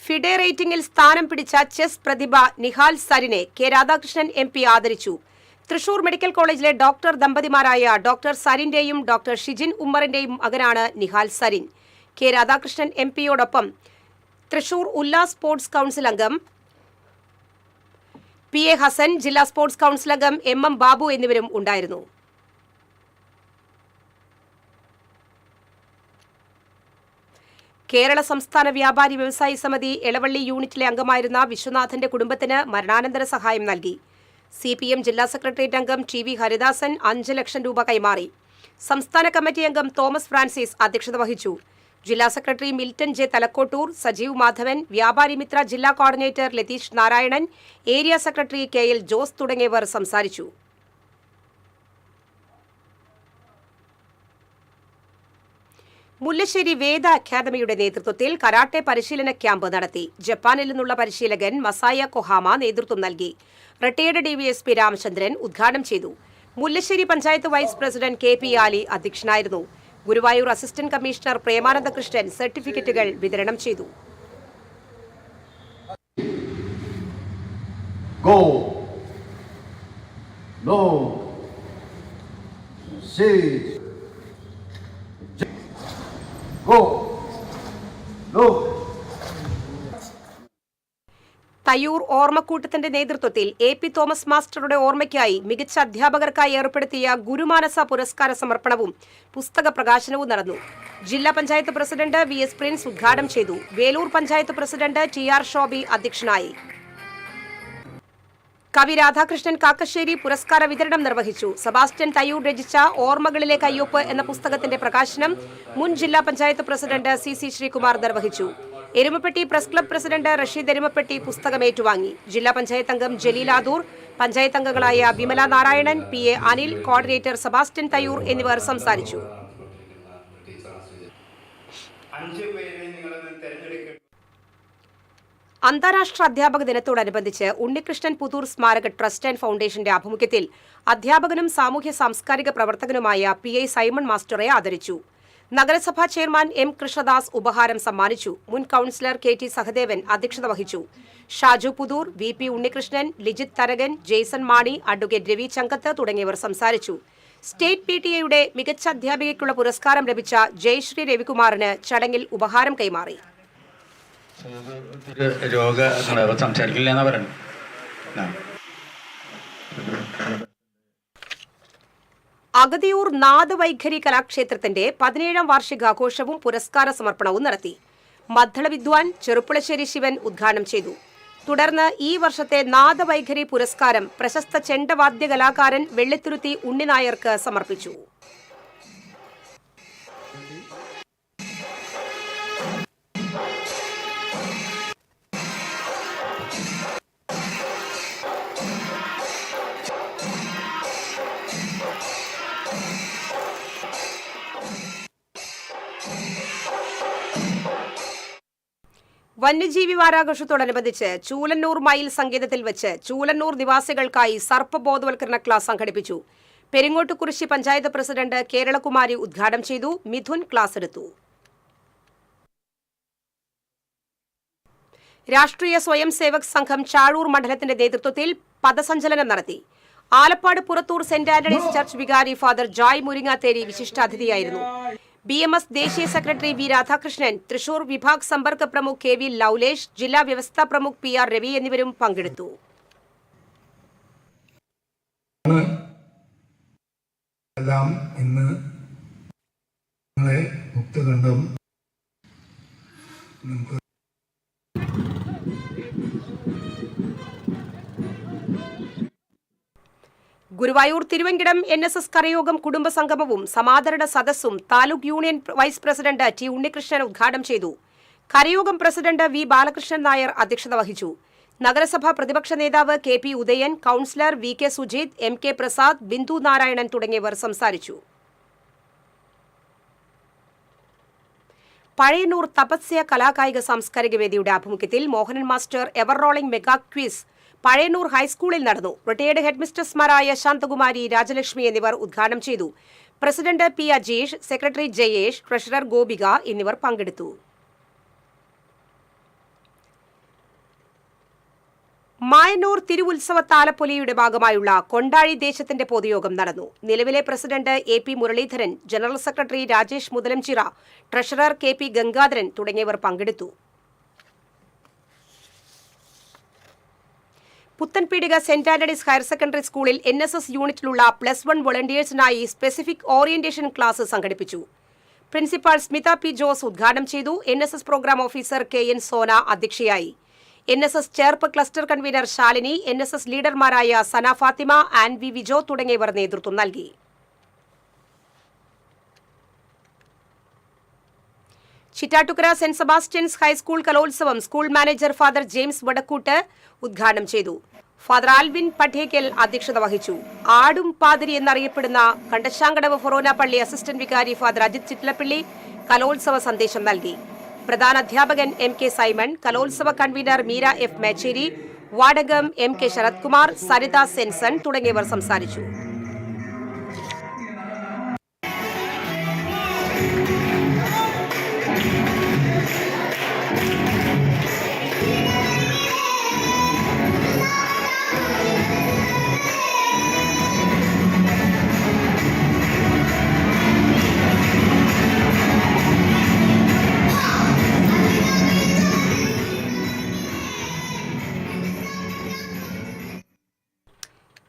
ഫിഡെ റേറ്റിംഗിൽ സ്ഥാനം പിടിച്ച ചെസ് പ്രതിഭ നിഹാൽ സരിനെ K രാധാകൃഷ്ണൻ MP ആദരിച്ചു. തൃശൂർ മെഡിക്കൽ കോളേജിലെ ഡോക്ടർ ദമ്പതിമാരായ ഡോക്ടർ സരിന്റെയും ഡോക്ടർ ഷിജിൻ ഉമ്മറിന്റെയും മകനാണ് നിഹാൽ സരിൻ. K രാധാകൃഷ്ണൻ MPയോടൊപ്പം തൃശൂർ ഉല്ലാസ് സ്പോർട്സ് കൗൺസിൽ അംഗം PA ഹസൻ, ജില്ലാ സ്പോർട്സ് കൗൺസിൽ അംഗം MM ബാബു എന്നിവരും ഉണ്ടായിരുന്നു. കേരള സംസ്ഥാന വ്യാപാരി വ്യവസായി സമിതി എളവള്ളി യൂണിറ്റിലെ അംഗമായിരുന്ന വിശ്വനാഥന്റെ കുടുംബത്തിന് മരണാനന്തര സഹായം നൽകി. CPM ജില്ലാ സെക്രട്ടേറിയറ്റ് അംഗം TV ഹരിദാസൻ 5 ലക്ഷം രൂപ കൈമാറി. സംസ്ഥാന കമ്മിറ്റി അംഗം തോമസ് ഫ്രാൻസിസ് അധ്യക്ഷത വഹിച്ചു. ജില്ലാ secretary Milton J. Thalakottur, Sajeev Madhavan, വ്യാപാരി മിത്ര ജില്ലാ coordinator Latheesh Narayanan, area secretary KL Jose തുടങ്ങിയവർ സംസാരിച്ചു. മുല്ലശ്ശേരി വേദ അക്കാദമിയുടെ നേതൃത്വത്തിൽ കരാട്ടെ പരിശീലന ക്യാമ്പ് നടത്തി. ജപ്പാനിൽ നിന്നുള്ള പരിശീലകൻ മസായ കൊഹാമ നേതൃത്വം നൽകി. റിട്ടയേർഡ് DVSP രാമചന്ദ്രൻ ഉദ്ഘാടനം ചെയ്തു. Mullassery panchayat vice president KP Ali അധ്യക്ഷനായിരുന്നു. ഗുരുവായൂർ അസിസ്റ്റന്റ് കമ്മീഷണർ പ്രേമാനന്ദ കൃഷ്ണൻ സർട്ടിഫിക്കറ്റുകൾ വിതരണം ചെയ്തു. തയ്യൂർ ഓർമ്മക്കൂട്ടത്തിന്റെ നേതൃത്വത്തിൽ AP തോമസ് മാസ്റ്ററുടെ ഓർമ്മയ്ക്കായി മികച്ച അധ്യാപകർക്കായി ഏർപ്പെടുത്തിയ ഗുരുമാനസ പുരസ്കാര സമർപ്പണവും പുസ്തക പ്രകാശനവും നടന്നു. ജില്ലാ പഞ്ചായത്ത് പ്രസിഡന്റ് VS പ്രിൻസ് ഉദ്ഘാടനം ചെയ്തു. വേലൂർ പഞ്ചായത്ത് പ്രസിഡന്റ് TR ഷോബി അധ്യക്ഷനായി. കവി രാധാകൃഷ്ണൻ കാക്കശ്ശേരി പുരസ്കാര വിതരണം നിർവഹിച്ചു. സെബാസ്റ്റ്യൻ തയ്യൂർ രചിച്ച ഓർമ്മകളിലെ കയ്യൊപ്പ് എന്ന പുസ്തകത്തിന്റെ പ്രകാശനം മുൻ ജില്ലാ പഞ്ചായത്ത് പ്രസിഡന്റ് CC ശ്രീകുമാർ നിർവഹിച്ചു. Erumapetty press club president Rasheed Erumapetty പുസ്തകം ഏറ്റുവാങ്ങി. ജില്ലാ പഞ്ചായത്ത് അംഗം ജലീൽ ആദൂർ, പഞ്ചായത്ത് അംഗങ്ങളായ Vimala Narayanan, PA Anil, coordinator Sebastian Thayyur എന്നിവർ സംസാരിച്ചു. അന്താരാഷ്ട്ര അധ്യാപക ദിനത്തോടനുബന്ധിച്ച് ഉണ്ണികൃഷ്ണൻ പുതൂർ സ്മാരക ട്രസ്റ്റ് ആൻഡ് ഫൗണ്ടേഷന്റെ ആഭിമുഖ്യത്തിൽ അധ്യാപകനും സാമൂഹ്യ സാംസ്കാരിക പ്രവർത്തകനുമായ PI സൈമൺ മാസ്റ്ററെ ആദരിച്ചു. നഗരസഭാ ചെയർമാൻ M. കൃഷ്ണദാസ് ഉപഹാരം സമ്മാനിച്ചു. മുൻ കൌൺസിലർ KT സഹദേവൻ അധ്യക്ഷത വഹിച്ചു. ഷാജു പുതൂർ, VP ഉണ്ണികൃഷ്ണൻ, ലിജിത് തരകൻ, ജെയ്സൺ മാണി, അഡ്വക്കേറ്റ് രവി ചങ്കത്ത് തുടങ്ങിയവർ സംസാരിച്ചു. സ്റ്റേറ്റ് PTA മികച്ച അധ്യാപികയ്ക്കുള്ള പുരസ്കാരം ലഭിച്ച ജയശ്രീ രവികുമാറിന് ചടങ്ങിൽ ഉപഹാരം കൈമാറി. അഗതിയൂർ നാദവൈഖരി കലാക്ഷേത്രത്തിന്റെ 17ാം വാർഷികാഘോഷവും പുരസ്കാര സമർപ്പണവും നടത്തി. മദ്ദള വിദ്വാൻ ചെറുപ്പുളശ്ശേരി ശിവൻ ഉദ്ഘാടനം ചെയ്തു. തുടർന്ന് ഈ വർഷത്തെ നാദവൈഖരി പുരസ്കാരം പ്രശസ്ത ചെണ്ടവാദ്യ കലാകാരൻ വെള്ളിത്തുരുത്തി ഉണ്ണിനായർക്ക് സമർപ്പിച്ചു. വന്യജീവി വാരാഘോഷത്തോടനുബന്ധിച്ച് ചൂലന്നൂർ മയിൽ സങ്കേതത്തിൽ വെച്ച് ചൂലന്നൂർ നിവാസികൾക്കായി സർപ്പബോധവൽക്കരണ ക്ലാസ് സംഘടിപ്പിച്ചു. പെരിങ്ങോട്ടുകുറിശി പഞ്ചായത്ത് പ്രസിഡന്റ് കേരളകുമാരി ഉദ്ഘാടനം ചെയ്തു. മിഥുൻ ക്ലാസ് എടുത്തു. രാഷ്ട്രീയ സ്വയം സേവക് സംഘം ചാഴൂർ മണ്ഡലത്തിന്റെ നേതൃത്വത്തിൽ പദസഞ്ചലനം നടത്തി. Alappad Purathur Saint Antony's church വികാരി ഫാദർ ജോയ് മുരിങ്ങാത്തേരി വിശിഷ്ടാതിഥിയായിരുന്നു. BMS ദേശീയ സെക്രട്ടറി V. രാധാകൃഷ്ണൻ, തൃശൂർ വിഭാഗ് സമ്പർക്ക പ്രമുഖ് KV ലൗലേഷ്, ജില്ലാ വ്യവസ്ഥാ പ്രമുഖ് PR രവി എന്നിവരും പങ്കെടുത്തു. ഗുരുവായൂർ തിരുവങ്കിടം NSS കരയോഗം കുടുംബസംഗമവും സമാദരണ സദസ്സും taluk union vice president T. Unnikrishnan ഉദ്ഘാടനം ചെയ്തു. കരയോഗം പ്രസിഡന്റ് V. ബാലകൃഷ്ണൻ നായർ അധ്യക്ഷത വഹിച്ചു. നഗരസഭാ പ്രതിപക്ഷ നേതാവ് KP Udayan, councillor VK Sujith, MK Prasad, Bindu Narayanan തുടങ്ങിയവർ സംസാരിച്ചു. പഴയന്നൂർ തപസ്യ കലാകായിക സാംസ്കാരിക വേദിയുടെ ആഭിമുഖ്യത്തിൽ Mohanan master ever rolling mega quiz Pazhayannur ഹൈസ്കൂളിൽ നടന്നു. റിട്ടയേർഡ് ഹെഡ്മിസ്ട്രസ്മാരായ ശാന്തകുമാരി, രാജലക്ഷ്മി എന്നിവർ ഉദ്ഘാടനം ചെയ്തു. President P. Ajeesh, secretary Jayesh, treasurer Gopika എന്നിവർ പങ്കെടുത്തു. മായന്നൂർ തിരുവുത്സവ താലപ്പൊലിയുടെ ഭാഗമായുള്ള കൊണ്ടാഴി ദേശത്തിന്റെ പൊതുയോഗം നടന്നു. നിലവിലെ president AP Muraleedharan, general secretary Rajesh Muthalamchira, treasurer KP Gangadharan തുടങ്ങിയവർ പങ്കെടുത്തു. Puthenpeedika saint Antony's higher secondary സ്കൂളിൽ NSS യൂണിറ്റിലുള്ള +1 വോളണ്ടിയേഴ്സിനായി സ്പെസിഫിക് ഓറിയന്റേഷൻ ക്ലാസ് സംഘടിപ്പിച്ചു. പ്രിൻസിപ്പാൾ സ്മിത പി ജോസ് ഉദ്ഘാടനം ചെയ്തു. NSS program officer KN Sona അധ്യക്ഷയായി. NSS Cherpu cluster convener Shalini, NSS ലീഡർമാരായ സന ഫാത്തിമ, ആൻവി വിജോ തുടങ്ങിയവർ നേതൃത്വം നൽകി. ചിറ്റാറ്റുകര സെന്റ് സെബാസ്റ്റ്യൻസ് ഹൈസ്കൂൾ കലോത്സവം school manager father James Vadakkoot ഉദ്ഘാടനം ചെയ്തു. ഫാദർ ആൽവിൻ പഠേക്കൽ അധ്യക്ഷത വഹിച്ചു. ആടും പാതിരി എന്നറിയപ്പെടുന്ന കണ്ടശാങ്കടവ് ഫൊറോന പള്ളി അസിസ്റ്റന്റ് വികാരി ഫാദർ അജിത് ചിറ്റ്ലപ്പള്ളി കലോത്സവ സന്ദേശം നൽകി. പ്രധാന അധ്യാപകൻ MK സൈമൺ, കലോത്സവ convener Meera F Mecheri, വാടകം MK Sarath Kumar, Saritha സെൻസൺ തുടങ്ങിയവർ സംസാരിച്ചു.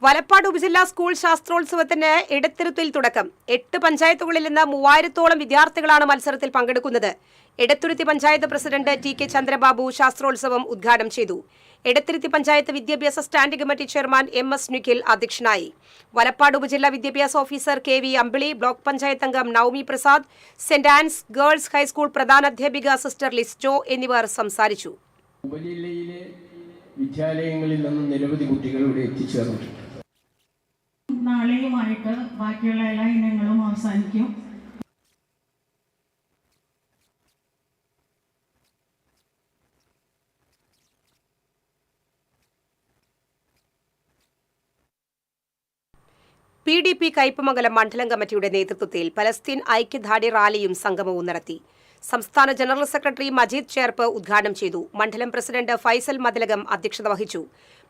വലപ്പാട് ഉപജില്ലാ സ്കൂൾ ശാസ്ത്രോത്സവത്തിന് എടത്തുരുത്തിയിൽ തുടക്കം. 8 പഞ്ചായത്തുകളിൽ നിന്ന് 3000-ഓളം വിദ്യാർത്ഥികളാണ് മത്സരത്തിൽ പങ്കെടുക്കുന്നത്. എടത്തുരുത്തി പഞ്ചായത്ത് പ്രസിഡന്റ് TK ചന്ദ്രബാബു ശാസ്ത്രോത്സവം ഉദ്ഘാടനം ചെയ്തു. എടത്തുരുത്തി പഞ്ചായത്ത് വിദ്യാഭ്യാസ standing committee chairman MS Nikhil അധ്യക്ഷനായി. വലപ്പാട് ഉപജില്ലാ വിദ്യാഭ്യാസ officer KV Ambili, block panchayat അംഗം Navami Prasad, saint Ann's girls high school പ്രധാനാധ്യാപിക സിസ്റ്റർ ലിസ്ജോ എന്നിവർ സംസാരിച്ചു. ഉപജില്ലയിലെ വിദ്യാലയങ്ങളിൽ നിന്ന് നിരവധി കുട്ടികൾ ഇവിടെ എത്തിച്ചേർന്നിട്ടുണ്ട്. നാളെയുമായിട്ട് ബാക്കിയുള്ള എല്ലാ ഇനങ്ങളും അവസാനിക്കും. PDP കയ്പമംഗലം മണ്ഡലം കമ്മിറ്റിയുടെ നേതൃത്വത്തിൽ പലസ്തീൻ ഐക്യദാർഢ്യ റാലിയും സംഗമവും നടത്തി. സംസ്ഥാന ജനറൽ സെക്രട്ടറി മജീദ് ചേർപ്പ് ഉദ്ഘാടനം ചെയ്തു. മണ്ഡലം പ്രസിഡന്റ് ഫൈസൽ മതിലകം അധ്യക്ഷത വഹിച്ചു.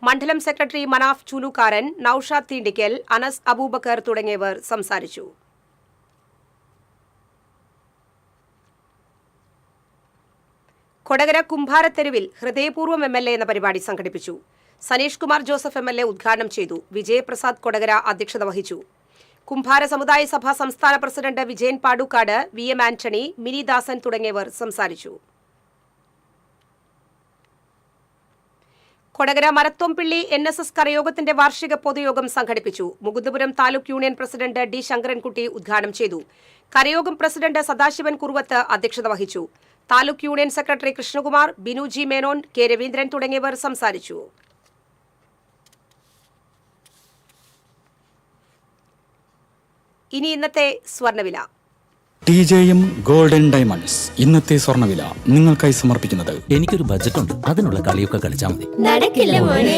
മണ്ഡലം സെക്രട്ടറി മനാഫ് ചൂലുകാരൻ, നൌഷാദ് തീണ്ടിക്കൽ, അനസ് അബൂബക്കർ തുടങ്ങിയവർ സംസാരിച്ചു. കൊടകര കുംഭാരത്തെരുവിൽ ഹൃദയപൂർവ്വം MLA എന്ന പരിപാടി സംഘടിപ്പിച്ചു. സനീഷ് കുമാർ ജോസഫ് MLA ഉദ്ഘാടനം ചെയ്തു. വിജയപ്രസാദ് കൊടകര അധ്യക്ഷത വഹിച്ചു. കുംഭാര സമുദായ സഭ സംസ്ഥാന president Vijayan Padukkad, VM Antony, Mini Dasan തുടങ്ങിയവർ സംസാരിച്ചു. കൊടകര മരത്തോംപിള്ളി NSS കരയോഗത്തിന്റെ വാർഷിക പൊതുയോഗം സംഘടിപ്പിച്ചു. Mukundapuram taluk union president D Sankarankutty ഉദ്ഘാടനം ചെയ്തു. കരയോഗം പ്രസിഡന്റ് സദാശിവൻ കുറുവത്ത് അധ്യക്ഷത വഹിച്ചു. Taluk union secretary Krishnakumar, Binu G Menon, K Raveendran തുടങ്ങിയവർ സംസാരിച്ചു. ഇനി ഇന്നത്തെ സ്വർണ്ണവില. TJM ഗോൾഡൻ ഡയമണ്ട്സ് ഇന്നത്തെ സ്വർണ്ണവില നിങ്ങൾക്കായി സമർപ്പിക്കുന്നത് എനിക്കൊരു ബജറ്റ് ഉണ്ട്, അതിനുള്ള കളിയൊക്കെ കളിച്ചാൽ മതി. നടക്കില്ല മോനെ.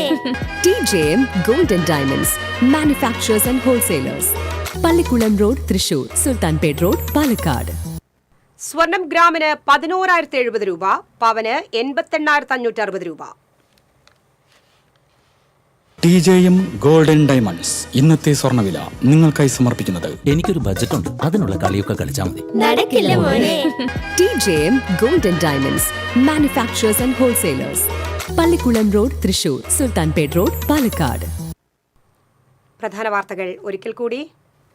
TJM golden diamonds manufacturers and wholesalers, Pallikkulam road, Thrissur, Sultanpet road, Palakkad. സ്വർണം ഗ്രാമിന് 11,070 രൂപ, പവന് 88,560 രൂപ. TJM ഗോൾഡൻ ഡയമണ്ട്സ് ഇന്നത്തെ സ്വർണ്ണവില നിങ്ങൾക്കായി സമർപ്പിക്കുന്നത് എനിക്കൊരു ബജറ്റ് ഉണ്ട്, അതിനുള്ള കളിയൊക്കെ കളിച്ചാൽ മതി. നടക്കില്ല മോനെ. TJM golden diamonds manufacturers and wholesalers, Pallikkulam road, Thrissur, Sultanpet road, Palakkad. പ്രധാന വാർത്തകൾ ഒരിക്കൽ കൂടി.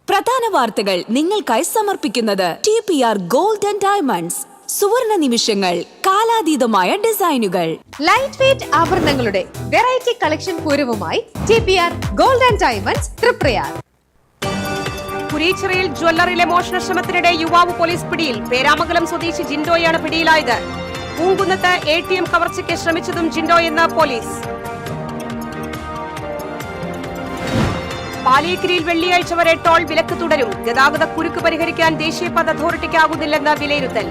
പ്രധാന വാർത്തകൾ നിങ്ങൾക്കായി സമർപ്പിക്കുന്നത് TPR ഗോൾഡ് ആൻഡ് ഡയമണ്ട്സ്, സുവർണ നിമിഷങ്ങൾ, കാലാതീതമായ ഡിസൈനുകൾ. ലൈറ്റ് വെയ്റ്റ് ആഭരണങ്ങളുടെ വെറൈറ്റി കളക്ഷൻ പൂരവുമായി TPR gold and diamonds Triprayar. കുരീച്ചിറയിൽ ജ്വല്ലറിയിലെ മോഷണ ശ്രമത്തിനിടെ യുവാവ് പോലീസ് പിടിയിൽ. പേരാമംഗലം സ്വദേശി ജിൻഡോയാണ് പിടിയിലായത്. പൂങ്കുന്നത്ത് ATM കവർച്ചയ്ക്ക് ശ്രമിച്ചതും ജിൻഡോയെന്ന് പോലീസ്. പാലിയേക്കരിയിൽ വെള്ളിയാഴ്ച വരെ ടോൾ വിലക്ക് തുടരും. ഗതാഗത കുരുക്ക് പരിഹരിക്കാൻ ദേശീയപാത അതോറിറ്റിക്കാകുന്നില്ലെന്ന് വിലയിരുത്തൽ.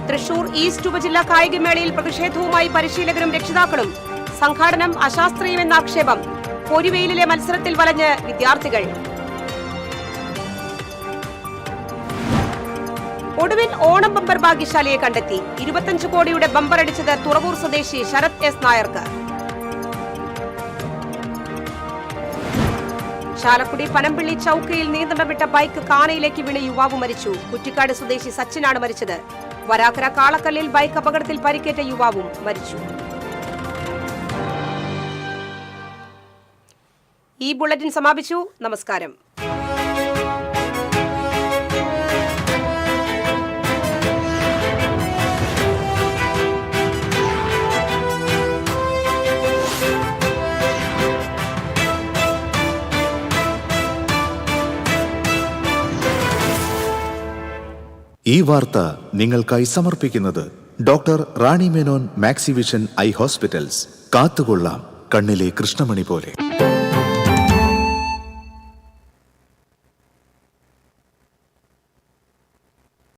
തൃശൂർ ഈസ്റ്റ് ഉപജില്ലാ കായികമേളയിൽ പ്രതിഷേധവുമായി പരിശീലകരും രക്ഷിതാക്കളും. സംഘാടനം അശാസ്ത്രീയമെന്ന ആക്ഷേപം. പൊരിവെയിലിലെ മത്സരത്തിൽ വലഞ്ഞ് വിദ്യാർത്ഥികൾ. ഒടുവിൽ ഓണം ബമ്പർ ഭാഗ്യശാലിയെ കണ്ടെത്തി. 25 കോടിയുടെ ബമ്പർ അടിച്ചത് തുറവൂർ സ്വദേശി ശരത് S നായർക്ക്. ചാലക്കുടി പനമ്പിള്ളി ചൌക്കയിൽ നിയന്ത്രണം വിട്ട ബൈക്ക് കാനയിലേക്ക് വീണ് യുവാവ് മരിച്ചു. കുറ്റിക്കാട് സ്വദേശി സച്ചിനാണ് മരിച്ചത്. വരാക്കര കാളക്കല്ലിൽ ബൈക്ക് അപകടത്തിൽ പരിക്കേറ്റ യുവാവും മരിച്ചു. ഈ ബുള്ളറ്റിൻ സമാപിച്ചു. നമസ്കാരം. ഈ വാർത്ത നിങ്ങൾക്കായി സമർപ്പിക്കുന്നത് doctor Rani Menon Maxivision I hospitals. കാത്തുകൊള്ളാം കണ്ണിലെ കൃഷ്ണമണി പോലെ.